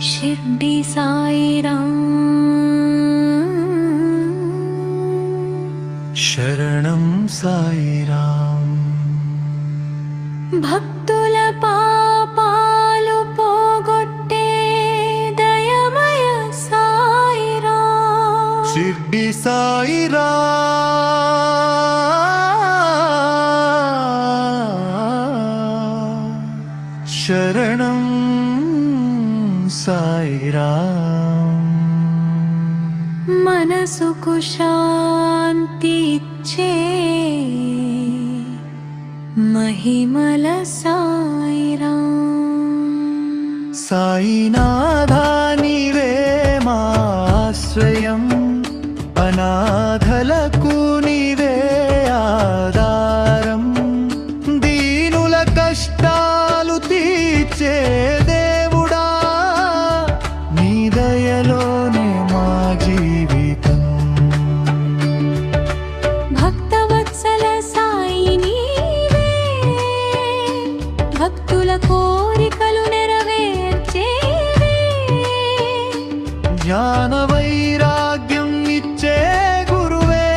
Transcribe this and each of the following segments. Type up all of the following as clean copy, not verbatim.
షిర్డీ సాయిరాం శరణం సాయిరాం. భక్తుల పాపాలు పోగొట్టే దయమయ సాయిరాం. షిర్డీ సాయిరాం. శరణం సాయిరాం. మనసుకు శాంతి ఇచ్చే మహిమల సాయిరాం. సాయినాథా నీవే మా ఆశ్రయం, అనాథలకు నీవే ఆధారం. దీనుల కష్టాలు తీర్చే దేవుడా, నీ దయలోనే మా జీవితం. భక్తవత్సల సాయి నీవే, భక్తుల కోరికలు నెరవేర్చేవే. జ్ఞాన వైరాగ్యం ఇచ్చే గురువే,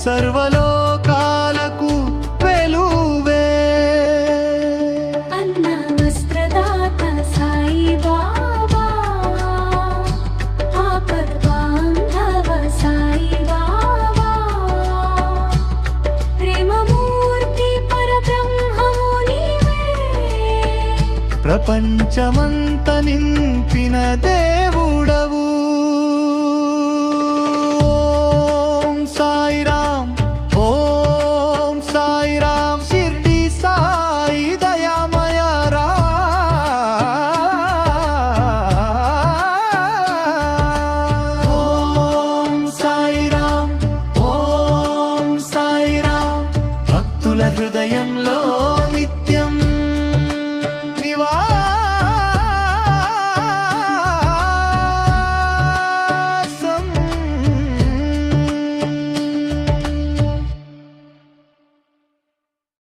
సర్వలోకాలకు వెలువే. అన్న వస్త్రదాత సాయి బాబా, ఆపద్ బాంధవ సాయి బాబా, ప్రేమమూర్తి పరబ్రహ్మము నీవే. ప్రపంచమంత నింపిన దేవుడవు. ఓం సాయిరాం, ఓం సాయిరాం. షిర్డీ సాయి దయామయ రా. ఓం సాయిరాం, ఓం సాయిరాం. భక్తుల హృదయంలో